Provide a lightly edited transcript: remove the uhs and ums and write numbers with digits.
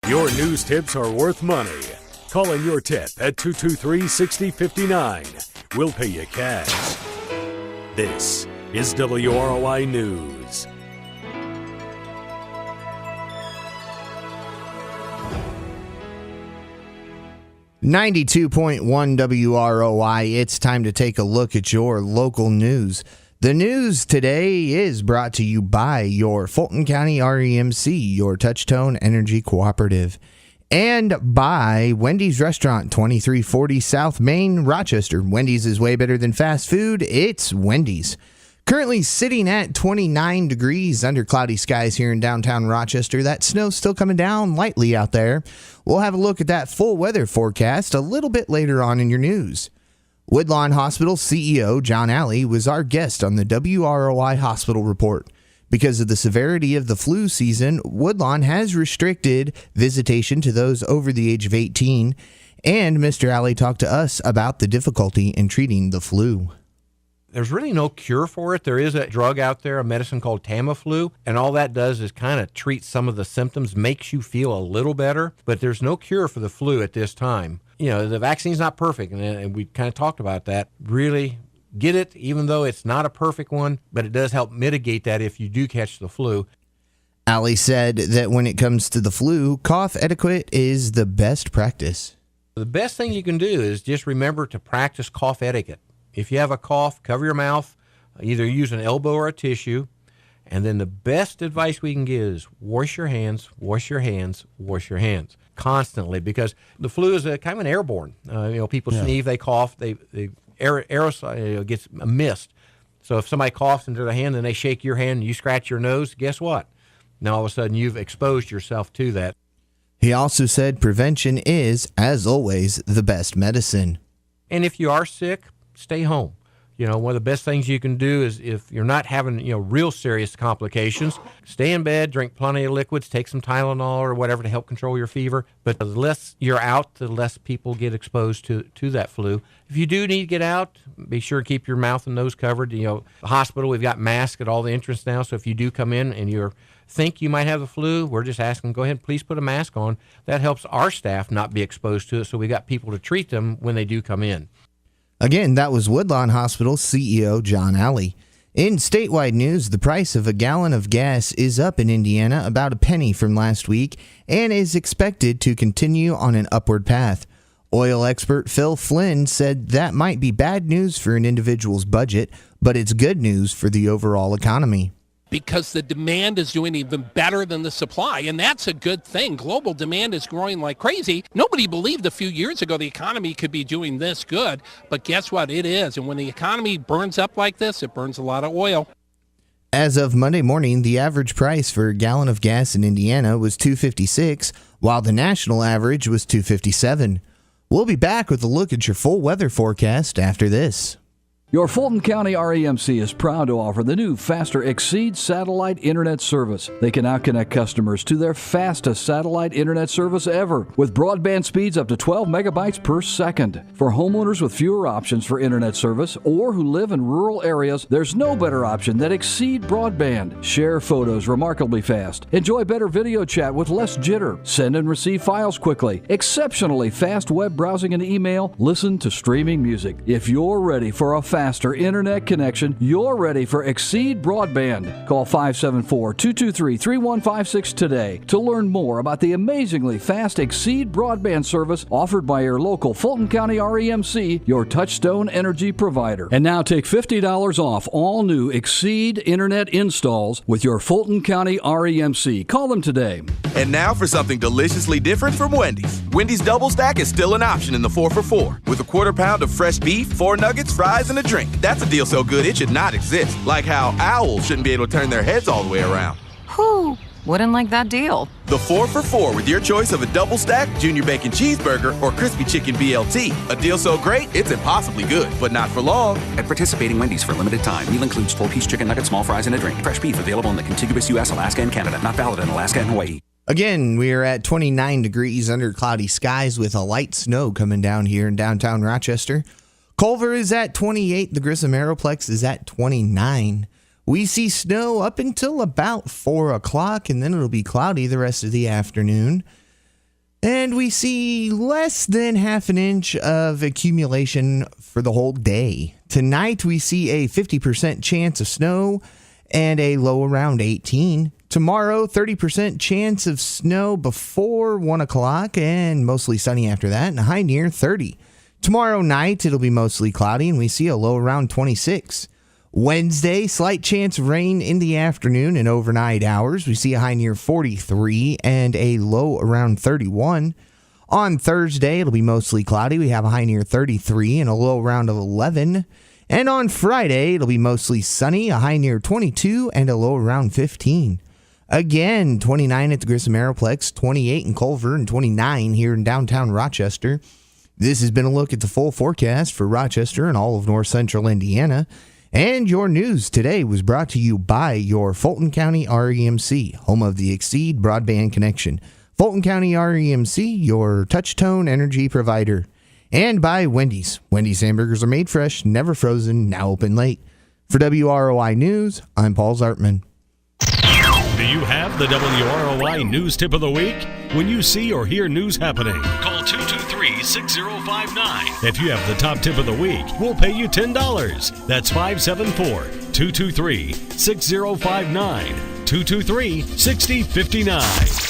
Your news tips are worth money. Call in your tip at 223-6059. We'll pay you cash. This is WROI News. .1 WROI. It's time to take a look at your local news. The news today is brought to you by your Fulton County REMC, your Touchtone Energy Cooperative, and by Wendy's Restaurant, 2340 South Main, Rochester. Wendy's is way better than fast food. It's Wendy's. Currently sitting at 29 degrees under cloudy skies here in downtown Rochester. That snow's still coming down lightly out there. We'll have a look at that full weather forecast a little bit later on in your news. Woodlawn Hospital CEO John Alley was our guest on the WROI Hospital Report. Because of the severity of the flu season, Woodlawn has restricted visitation to those over the age of 18, and Mr. Alley talked to us about the difficulty in treating the flu. There's really no cure for it. There is a drug out there, a medicine called Tamiflu, and all that does is kind of treat some of the symptoms, makes you feel a little better, but there's no cure for the flu at this time. You know, the vaccine's not perfect, and we kind of talked about that. Really get it, even though it's not a perfect one, but it does help mitigate that if you do catch the flu. Alley said that when it comes to the flu, cough etiquette is the best practice. The best thing you can do is just remember to practice cough etiquette. If you have a cough, cover your mouth, either use an elbow or a tissue. And then the best advice we can give is wash your hands, wash your hands, wash your hands constantly, because the flu is a kind of an airborne. People sneeze, they cough, aerosol gets a mist. So if somebody coughs into their hand and they shake your hand and you scratch your nose, guess what? Now all of a sudden you've exposed yourself to that. He also said prevention is, as always, the best medicine. And if you are sick, stay home. One of the best things you can do is, if you're not having, real serious complications, stay in bed, drink plenty of liquids, take some Tylenol or whatever to help control your fever. But the less you're out, the less people get exposed to that flu. If you do need to get out, be sure to keep your mouth and nose covered. The hospital, we've got masks at all the entrance now. So if you do come in and you think you might have the flu, we're just asking, go ahead, please put a mask on. That helps our staff not be exposed to it. So we got people to treat them when they do come in. Again, that was Woodlawn Hospital CEO John Alley. In statewide news, the price of a gallon of gas is up in Indiana about a penny from last week and is expected to continue on an upward path. Oil expert Phil Flynn said that might be bad news for an individual's budget, but it's good news for the overall economy. Because the demand is doing even better than the supply, and that's a good thing. Global demand is growing like crazy. Nobody believed a few years ago the economy could be doing this good, but guess what? It is. And when the economy burns up like this, it burns a lot of oil. As of Monday morning, the average price for a gallon of gas in Indiana was $2.56, while the national average was $2.57. We'll be back with a look at your full weather forecast after this. Your Fulton County REMC is proud to offer the new Faster Exceed satellite internet service. They can now connect customers to their fastest satellite internet service ever, with broadband speeds up to 12 megabytes per second. For homeowners with fewer options for internet service or who live in rural areas, there's no better option than Exceed Broadband. Share photos remarkably fast. Enjoy better video chat with less jitter. Send and receive files quickly. Exceptionally fast web browsing and email. Listen to streaming music. If you're ready for a faster internet connection, you're ready for Exceed Broadband. Call 574-223-3156 today to learn more about the amazingly fast Exceed Broadband service offered by your local Fulton County REMC, your Touchstone energy provider. And now take $50 off all new Exceed internet installs with your Fulton County REMC. Call them today. And now for something deliciously different from Wendy's. Wendy's Double Stack is still an option in the 4 for $4 with a quarter pound of fresh beef, 4 nuggets, fries, and a drink. That's a deal so good it should not exist. Like how owls shouldn't be able to turn their heads all the way around. Whew, wouldn't like that deal. The 4 for $4 with your choice of a double stack, junior bacon cheeseburger, or crispy chicken BLT. A deal so great, it's impossibly good, but not for long. At participating Wendy's for a limited time. Meal includes full piece chicken nuggets, small fries, and a drink. Fresh beef available in the contiguous U.S., Alaska, and Canada. Not valid in Alaska and Hawaii. Again, we are at 29 degrees under cloudy skies with a light snow coming down here in downtown Rochester. Culver is at 28. The Grissom Aeroplex is at 29. We see snow up until about 4 o'clock, and then it'll be cloudy the rest of the afternoon. And we see less than half an inch of accumulation for the whole day. Tonight, we see a 50% chance of snow and a low around 18. Tomorrow, 30% chance of snow before 1 o'clock and mostly sunny after that, and a high near 30. Tomorrow night, it'll be mostly cloudy, and we see a low around 26. Wednesday, slight chance of rain in the afternoon and overnight hours. We see a high near 43 and a low around 31. On Thursday, it'll be mostly cloudy. We have a high near 33 and a low around 11. And on Friday, it'll be mostly sunny, a high near 22 and a low around 15. Again, 29 at the Grissom Aeroplex, 28 in Culver, and 29 here in downtown Rochester. This has been a look at the full forecast for Rochester and all of north central Indiana. And your news today was brought to you by your Fulton County REMC, home of the Exceed broadband connection. Fulton County REMC, your touch-tone energy provider. And by Wendy's. Wendy's hamburgers are made fresh, never frozen, now open late. For WROI News, I'm Paul Zartman. Do you have the WROI News Tip of the Week? When you see or hear news happening, call 223-6059. If you have the top tip of the week, we'll pay you $10. That's 574-223-6059. 223-6059.